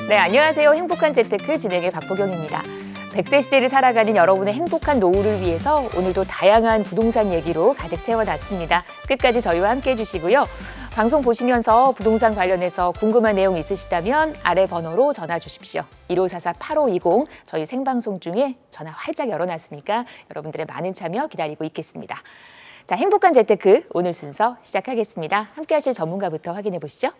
네, 안녕하세요. 행복한 재테크 진행의 박보경입니다. 100세 시대를 살아가는 여러분의 행복한 노후를 위해서 오늘도 다양한 부동산 얘기로 가득 채워놨습니다. 끝까지 저희와 함께해 주시고요. 방송 보시면서 부동산 관련해서 궁금한 내용 있으시다면 아래 번호로 전화 주십시오. 1544-8520 저희 생방송 중에 전화 활짝 열어놨으니까 여러분들의 많은 참여 기다리고 있겠습니다. 자, 행복한 재테크 오늘 순서 시작하겠습니다. 함께하실 전문가부터 확인해 보시죠.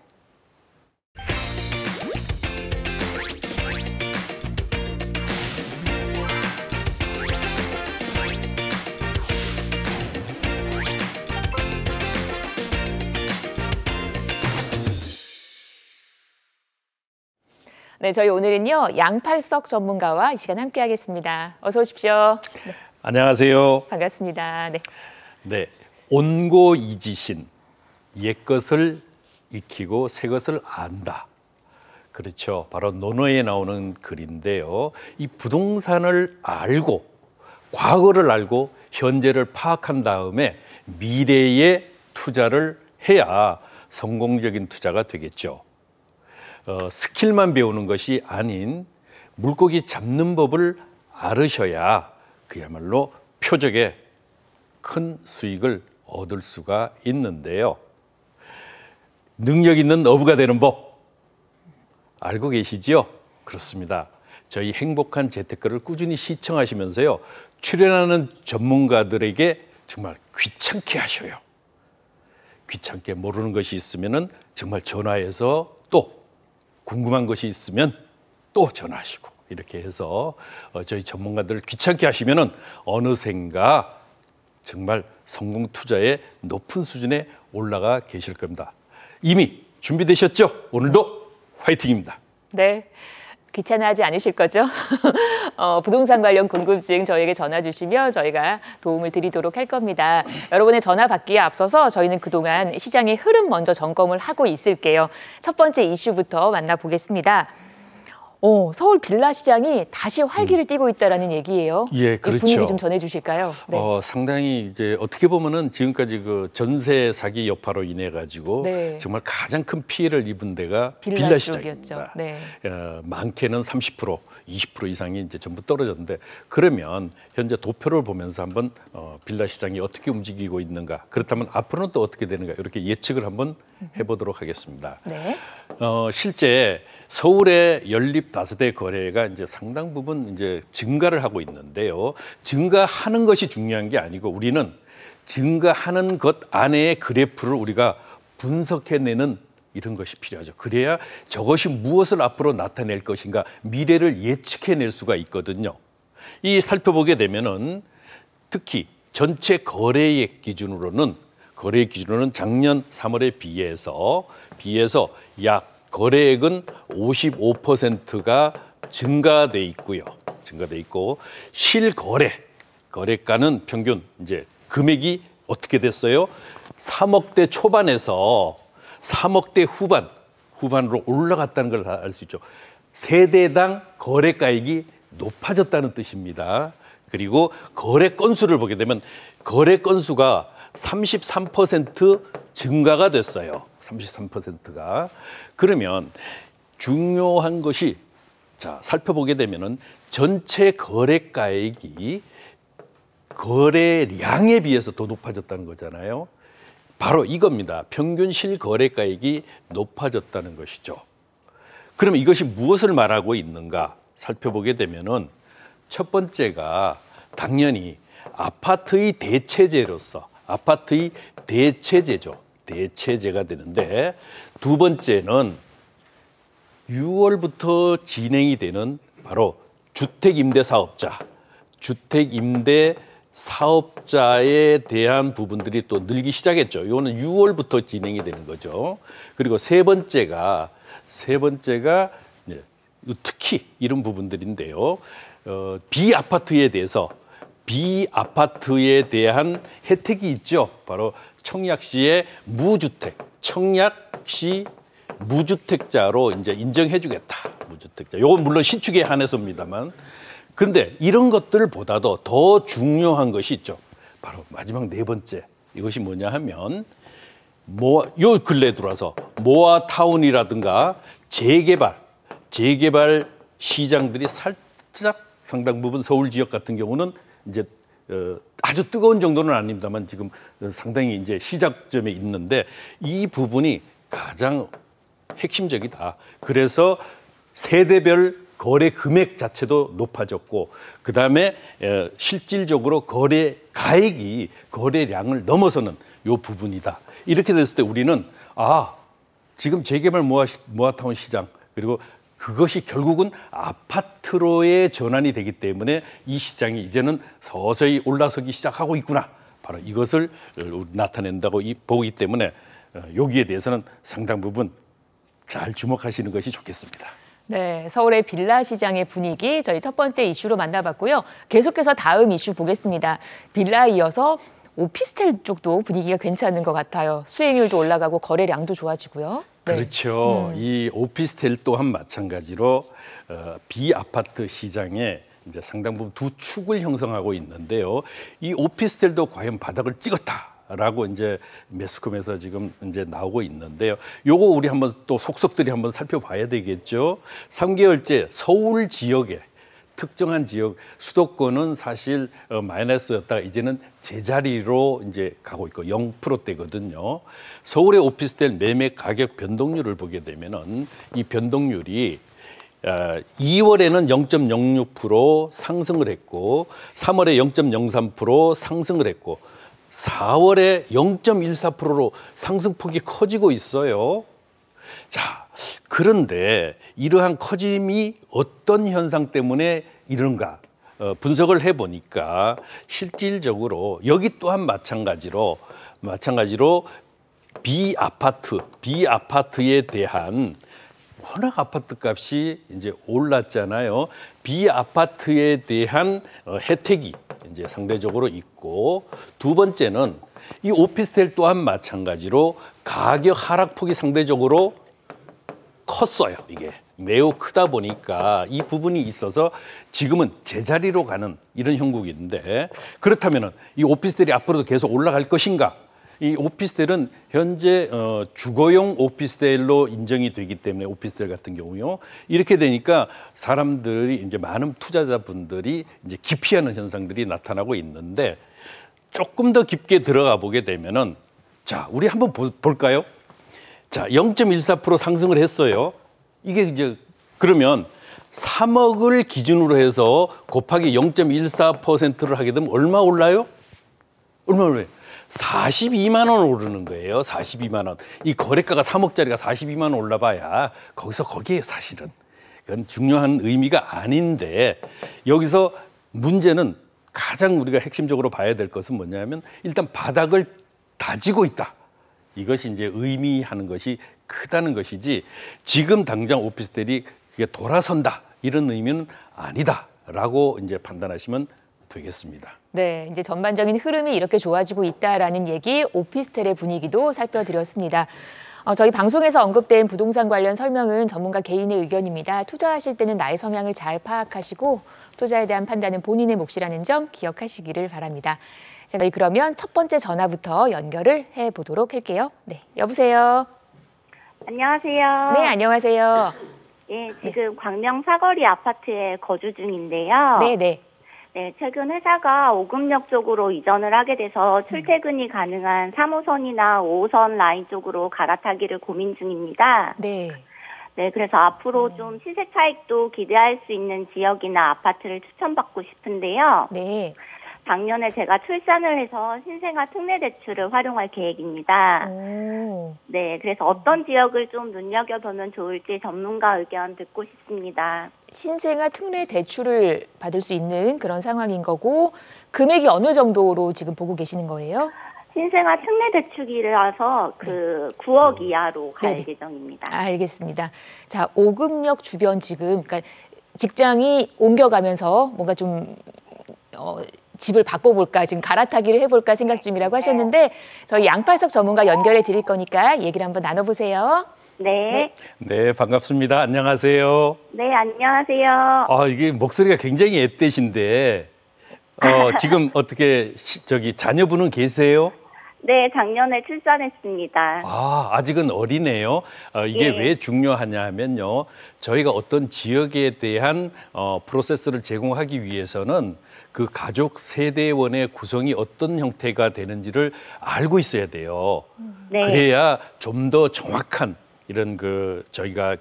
네, 저희 오늘은요 양팔석 전문가와 이 시간 함께하겠습니다. 어서 오십시오. 네. 안녕하세요. 반갑습니다. 네. 네, 온고이지신, 옛것을 익히고 새것을 안다. 그렇죠. 바로 논어에 나오는 글인데요. 이 부동산을 알고, 과거를 알고, 현재를 파악한 다음에 미래에 투자를 해야 성공적인 투자가 되겠죠. 스킬만 배우는 것이 아닌 물고기 잡는 법을 알으셔야 그야말로 표적에 큰 수익을 얻을 수가 있는데요. 능력 있는 어부가 되는 법 알고 계시죠? 그렇습니다. 저희 행복한 재테크를 꾸준히 시청하시면서요. 출연하는 전문가들에게 정말 귀찮게 하셔요. 귀찮게 모르는 것이 있으면 정말 전화해서 또 궁금한 것이 있으면 또 전화하시고 이렇게 해서 저희 전문가들을 귀찮게 하시면은 어느샌가 정말 성공 투자의 높은 수준에 올라가 계실 겁니다. 이미 준비되셨죠? 오늘도 화이팅입니다. 네. 귀찮아하지 않으실 거죠? 부동산 관련 궁금증 저희에게 전화 주시면 저희가 도움을 드리도록 할 겁니다. 여러분의 전화 받기에 앞서서 저희는 그동안 시장의 흐름 먼저 점검을 하고 있을게요. 첫 번째 이슈부터 만나보겠습니다. 서울 빌라 시장이 다시 활기를 띠고 있다라는 얘기예요. 예, 그렇죠. 이 분위기 좀 전해주실까요? 네. 상당히 이제 어떻게 보면은 지금까지 그 전세 사기 여파로 인해 가지고 네. 정말 가장 큰 피해를 입은 데가 빌라 시장입니다. 네. 많게는 30%, 20% 이상이 이제 전부 떨어졌는데 그러면 현재 도표를 보면서 한번 빌라 시장이 어떻게 움직이고 있는가, 그렇다면 앞으로는 또 어떻게 되는가 이렇게 예측을 한번 해보도록 하겠습니다. 네. 실제 서울의 연립 다세대 거래가 이제 상당 부분 이제 증가를 하고 있는데요. 증가하는 것이 중요한 게 아니고 우리는 증가하는 것 안에의 그래프를 우리가 분석해내는 이런 것이 필요하죠. 그래야 저것이 무엇을 앞으로 나타낼 것인가 미래를 예측해낼 수가 있거든요. 이 살펴보게 되면은 특히 전체 거래액 기준으로는 작년 3월에 비해서 약 거래액은 55%가 증가돼 있고 거래가는 평균 이제 금액이 어떻게 됐어요? 3억대 초반에서 3억대 후반으로 올라갔다는 걸 알 수 있죠. 세대당 거래가액이 높아졌다는 뜻입니다. 그리고 거래 건수를 보게 되면 거래 건수가 33% 증가가 됐어요. 33%가. 그러면 중요한 것이 살펴보게 되면은 전체 거래가액이 거래량에 비해서 더 높아졌다는 거잖아요. 바로 이겁니다. 평균 실거래가액이 높아졌다는 것이죠. 그러면 이것이 무엇을 말하고 있는가 살펴보게 되면은 첫 번째가 당연히 아파트의 대체제로서 아파트의 대체제가 되는데 두 번째는 6월부터 진행이 되는 바로 주택임대사업자에 대한 부분들이 또 늘기 시작했죠. 이거는 6월부터 진행이 되는 거죠. 그리고 세 번째가 특히 이런 부분들인데요. 비아파트에 대한 혜택이 있죠. 바로 청약시의 청약시 무주택자로 이제 인정해주겠다. 무주택자. 요건 물론 신축에 한해서입니다만. 그런데 이런 것들보다도 더 중요한 것이 있죠. 바로 마지막 네 번째. 이것이 뭐냐 하면 요 근래에 들어와서 모아타운이라든가 재개발 시장들이 살짝 상당 부분 서울 지역 같은 경우는 이제 아주 뜨거운 정도는 아닙니다만 지금 상당히 이제 시작점에 있는데 이 부분이 가장 핵심적이다. 그래서 세대별 거래 금액 자체도 높아졌고 그다음에 실질적으로 거래 가액이 거래량을 넘어서는 요 부분이다. 이렇게 됐을 때 우리는 지금 재개발 모아타운 시장 그리고 그것이 결국은 아파트로의 전환이 되기 때문에 이 시장이 이제는 서서히 올라서기 시작하고 있구나. 바로 이것을 나타낸다고 보기 때문에 여기에 대해서는 상당 부분 잘 주목하시는 것이 좋겠습니다. 네, 서울의 빌라 시장의 분위기 저희 첫 번째 이슈로 만나봤고요. 계속해서 다음 이슈 보겠습니다. 빌라에 이어서 오피스텔 쪽도 분위기가 괜찮은 것 같아요. 수익률도 올라가고 거래량도 좋아지고요. 네. 그렇죠. 이 오피스텔 또한 마찬가지로 비아파트 시장에 이제 상당 부분 두 축을 형성하고 있는데요. 이 오피스텔도 과연 바닥을 찍었다라고 이제 매스컴에서 지금 이제 나오고 있는데요. 요거 우리 한번 또 속속들이 한번 살펴봐야 되겠죠. 3개월째 서울 지역에 특정한 지역 수도권은 사실 마이너스였다가 이제는 제자리로 이제 가고 있고 0%대거든요. 서울의 오피스텔 매매 가격 변동률을 보게 되면은 이 변동률이 2월에는 0.06% 상승을 했고 3월에 0.03% 상승을 했고 4월에 0.14%로 상승폭이 커지고 있어요. 자, 그런데 이러한 커짐이 어떤 현상 때문에 이런가 분석을 해보니까 실질적으로 여기 또한 마찬가지로 비아파트에 대한 워낙 아파트 값이 이제 올랐잖아요. 비아파트에 대한 혜택이 이제 상대적으로 있고 두 번째는 이 오피스텔 또한 마찬가지로 가격 하락폭이 상대적으로 컸어요. 이게 매우 크다 보니까 이 부분이 있어서 지금은 제자리로 가는 이런 형국인데 그렇다면은 이 오피스텔이 앞으로도 계속 올라갈 것인가? 이 오피스텔은 현재 주거용 오피스텔로 인정이 되기 때문에 오피스텔 같은 경우요. 이렇게 되니까 사람들이 이제 많은 투자자분들이 이제 기피하는 현상들이 나타나고 있는데 조금 더 깊게 들어가 보게 되면은 자, 우리 한번 볼까요? 자, 0.14% 상승을 했어요. 이게 이제 그러면 3억을 기준으로 해서 곱하기 0.14%를 하게 되면 얼마 올라요? 얼마 올라요? 42만 원 오르는 거예요. 42만 원. 이 거래가가 3억짜리가 42만 원 올라봐야 거기에 사실은. 그건 중요한 의미가 아닌데 여기서 문제는 가장 우리가 핵심적으로 봐야 될 것은 뭐냐면 일단 바닥을 다지고 있다. 이것이 이제 의미하는 것이 크다는 것이지 지금 당장 오피스텔이 그게 돌아선다 이런 의미는 아니다라고 이제 판단하시면 되겠습니다. 네, 이제 전반적인 흐름이 이렇게 좋아지고 있다라는 얘기, 오피스텔의 분위기도 살펴드렸습니다. 저희 방송에서 언급된 부동산 관련 설명은 전문가 개인의 의견입니다. 투자하실 때는 나의 성향을 잘 파악하시고 투자에 대한 판단은 본인의 몫이라는 점 기억하시기를 바랍니다. 자, 그러면 첫 번째 전화부터 연결을 해보도록 할게요. 네, 여보세요. 안녕하세요. 네, 안녕하세요. 예, 지금 광명 사거리 아파트에 거주 중인데요. 네. 네, 최근 회사가 오금역 쪽으로 이전을 하게 돼서 출퇴근이 가능한 3호선이나 5호선 라인 쪽으로 갈아타기를 고민 중입니다. 네. 네, 그래서 앞으로 좀 시세 차익도 기대할 수 있는 지역이나 아파트를 추천받고 싶은데요. 네. 작년에 제가 출산을 해서 신생아 특례 대출을 활용할 계획입니다. 네, 그래서 어떤 지역을 좀 눈여겨보면 좋을지 전문가 의견 듣고 싶습니다. 신생아 특례 대출을 받을 수 있는 그런 상황인 거고 금액이 어느 정도로 지금 보고 계시는 거예요? 신생아 특례 대출이라서 9억 이하로 갈 네네. 예정입니다. 알겠습니다. 자, 오금역 주변 지금 그러니까 직장이 옮겨가면서 뭔가 좀 집을 바꿔볼까 지금 갈아타기를 해볼까 생각 중이라고 하셨는데 저희 양팔석 전문가 연결해 드릴 거니까 얘기를 한번 나눠보세요. 네. 네, 반갑습니다. 안녕하세요. 네, 안녕하세요. 이게 목소리가 굉장히 앳되신데 지금 어떻게 자녀분은 계세요? 네, 작년에 출산했습니다. 아, 아직은 어리네요. 이게 예. 왜 중요하냐 하면요. 저희가 어떤 지역에 대한 프로세스를 제공하기 위해서는 그 가족 세대원의 구성이 어떤 형태가 되는지를 알고 있어야 돼요. 네. 그래야 좀 더 정확한 이런 저희가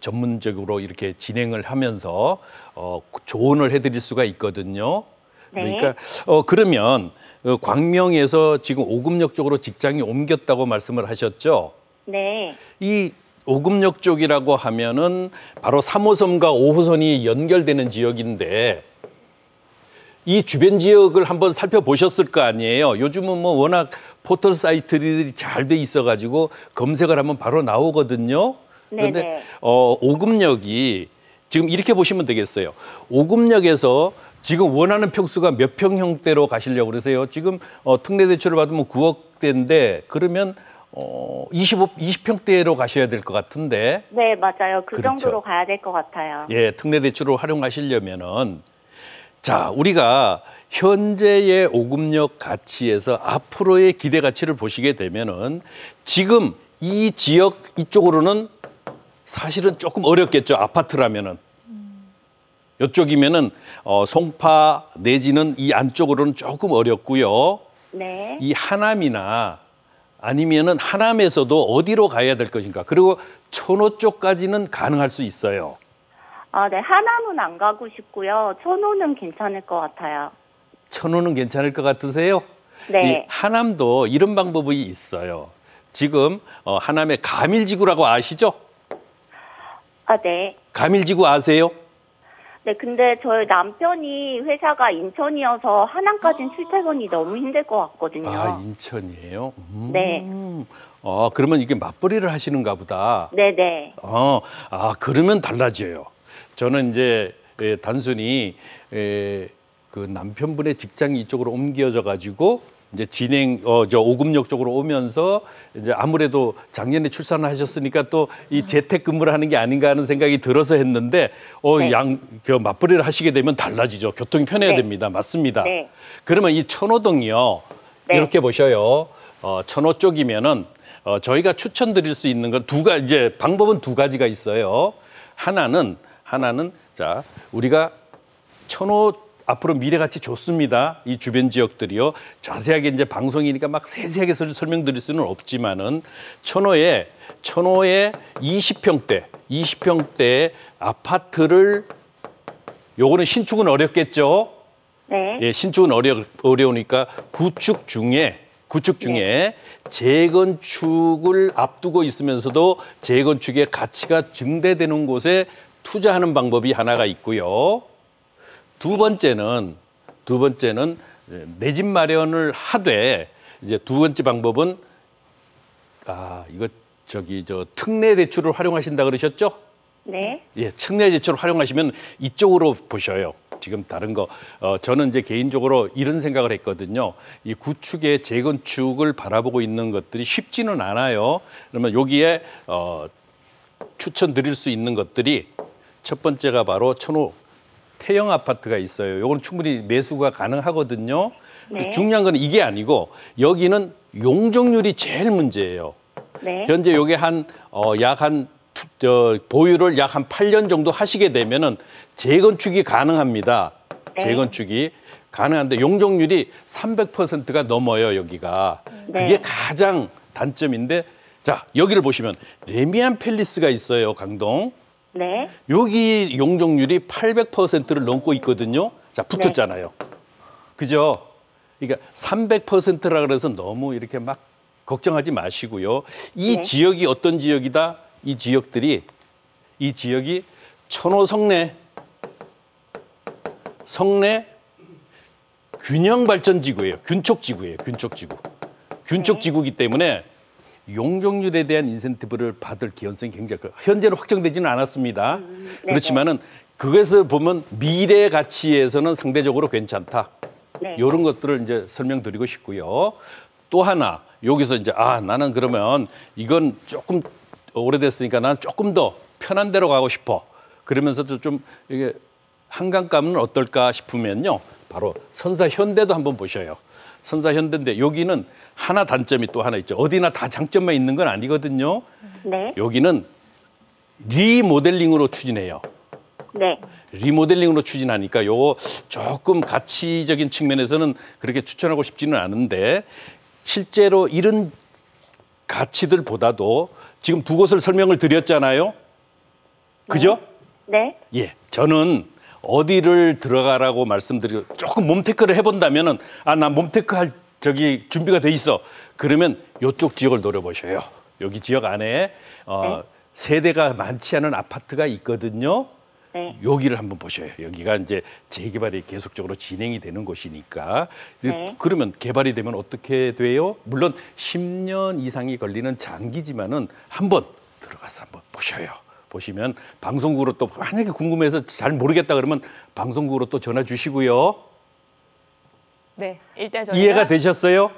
전문적으로 이렇게 진행을 하면서 조언을 해드릴 수가 있거든요. 네. 그러니까 그러면 광명에서 지금 오금역 쪽으로 직장이 옮겼다고 말씀을 하셨죠? 네. 이 오금역 쪽이라고 하면은 바로 3호선과 5호선이 연결되는 지역인데 이 주변 지역을 한번 살펴보셨을 거 아니에요. 요즘은 뭐 워낙 포털 사이트들이 잘 돼 있어가지고 검색을 하면 바로 나오거든요. 그런데 네네. 오금역이 지금 이렇게 보시면 되겠어요. 오금역에서 지금 원하는 평수가 몇 평형대로 가시려고 그러세요? 지금 특례 대출을 받으면 9억대인데 그러면 20평대로 가셔야 될 것 같은데. 네, 맞아요. 그 그렇죠. 정도로 가야 될 것 같아요. 예, 특례 대출을 활용하시려면은 자, 우리가 현재의 오금역 가치에서 앞으로의 기대 가치를 보시게 되면은 지금 이 지역 이쪽으로는 사실은 조금 어렵겠죠. 아파트라면은. 이쪽이면은 송파 내지는 이 안쪽으로는 조금 어렵고요. 네. 이 하남이나 아니면은 하남에서도 어디로 가야 될 것인가. 그리고 천호 쪽까지는 가능할 수 있어요. 아, 네. 하남은 안 가고 싶고요. 천호는 괜찮을 것 같아요. 천호는 괜찮을 것 같으세요? 네. 이 하남도 이런 방법이 있어요. 지금 하남의 가밀지구라고 아시죠? 아, 네. 가밀지구 아세요? 네, 근데 저희 남편이 회사가 인천이어서 하남까지는 출퇴근이 너무 힘들 것 같거든요. 아, 인천이에요? 네. 그러면 이게 맞벌이를 하시는가 보다. 네네. 그러면 달라져요. 저는 이제 단순히 그 남편분의 직장이 이쪽으로 옮겨져 가지고 이제 오금역 쪽으로 오면서 이제 아무래도 작년에 출산을 하셨으니까 또 이 재택 근무를 하는 게 아닌가 하는 생각이 들어서 했는데 네. 맞벌이를 하시게 되면 달라지죠. 교통이 편해야 네. 됩니다. 맞습니다. 네. 그러면 이 천호동이요. 네. 이렇게 보셔요. 천호 쪽이면은 저희가 추천드릴 수 있는 건 이제 방법은 두 가지가 있어요. 하나는 자, 우리가 천호 앞으로 미래 가치 좋습니다. 이 주변 지역들이요. 자세하게 이제 방송이니까 막 세세하게 설명드릴 수는 없지만은 천호에 20평대 아파트를 요거는 신축은 어렵겠죠. 네. 예, 신축은 어려우니까 구축 중에 재건축을 앞두고 있으면서도 재건축의 가치가 증대되는 곳에 투자하는 방법이 하나가 있고요. 두 번째는 내 집 마련을 하되 이제 두 번째 방법은 특례 대출을 활용하신다 그러셨죠? 네. 예, 특례 대출을 활용하시면 이쪽으로 보셔요. 지금 다른 거 저는 이제 개인적으로 이런 생각을 했거든요. 이 구축의 재건축을 바라보고 있는 것들이 쉽지는 않아요. 그러면 여기에 추천드릴 수 있는 것들이 첫 번째가 바로 천호 태형 아파트가 있어요. 이건 충분히 매수가 가능하거든요. 네. 중요한 건 이게 아니고 여기는 용적률이 제일 문제예요. 네. 현재 여기 보유를 약 한 8년 정도 하시게 되면은 재건축이 가능합니다. 네. 재건축이 가능한데 용적률이 300%가 넘어요, 여기가. 네. 그게 가장 단점인데 자, 여기를 보시면 레미안 팰리스가 있어요, 강동. 네. 여기 용적률이 800%를 넘고 있거든요. 자, 붙었잖아요. 그죠? 그러니까 300%라 그래서 너무 이렇게 막 걱정하지 마시고요. 이 네. 지역이 어떤 지역이다? 이 지역이 천호 성내 균형 발전 지구예요. 균촉 지구예요. 균촉 지구이기 때문에 용적률에 대한 인센티브를 받을 기원성이 굉장히 커요. 현재는 확정되지는 않았습니다. 그렇지만은 그것을 보면 미래 가치에서는 상대적으로 괜찮다. 네. 이런 것들을 이제 설명드리고 싶고요. 또 하나 여기서 이제 나는 그러면 이건 조금 오래됐으니까 나는 조금 더 편한 데로 가고 싶어. 그러면서도 좀 이게 한강감은 어떨까 싶으면요. 바로 선사현대도 한번 보셔요. 선사현대인데 여기는 하나 단점이 또 하나 있죠. 어디나 다 장점만 있는 건 아니거든요. 네. 여기는 리모델링으로 추진해요. 네. 리모델링으로 추진하니까 요거 조금 가치적인 측면에서는 그렇게 추천하고 싶지는 않은데 실제로 이런 가치들보다도 지금 두 곳을 설명을 드렸잖아요. 그죠? 네. 예. 저는 어디를 들어가라고 말씀드리고 조금 몸테크를 해본다면은 나 몸테크 할 저기 준비가 돼 있어. 그러면 요쪽 지역을 노려보셔요. 여기 지역 안에 네. 세대가 많지 않은 아파트가 있거든요. 네. 여기를 한번 보셔요. 여기가 이제 재개발이 계속적으로 진행이 되는 곳이니까. 네. 그러면 개발이 되면 어떻게 돼요? 물론 10년 이상이 걸리는 장기지만은 한번 들어가서 한번 보셔요. 보시면 방송국으로 또 만약에 궁금해서 잘 모르겠다 그러면 방송국으로 또 전화 주시고요. 네, 일단 저희가 이해가 되셨어요?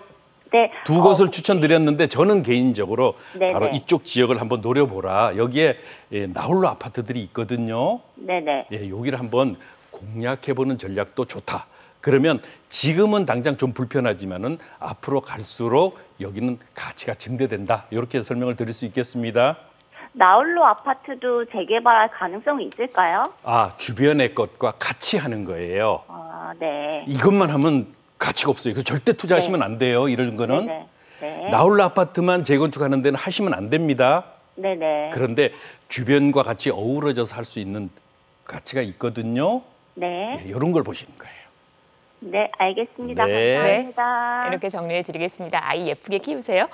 네. 두 곳을 추천드렸는데 저는 개인적으로 네네. 바로 이쪽 지역을 한번 노려보라. 여기에 나홀로 아파트들이 있거든요. 네네. 예, 여기를 한번 공략해보는 전략도 좋다. 그러면 지금은 당장 좀 불편하지만은 앞으로 갈수록 여기는 가치가 증대된다. 이렇게 설명을 드릴 수 있겠습니다. 나홀로 아파트도 재개발할 가능성이 있을까요? 주변의 것과 같이 하는 거예요. 네. 이것만 하면 가치가 없어요. 그래서 절대 투자하시면 안 돼요. 이런 거는. 네네. 네. 나홀로 아파트만 재건축하는 데는 하시면 안 됩니다. 네네. 그런데 주변과 같이 어우러져서 할 수 있는 가치가 있거든요. 네. 이런 걸 보시는 거예요. 네, 알겠습니다. 네. 감사합니다. 이렇게 정리해 드리겠습니다. 아이 예쁘게 키우세요.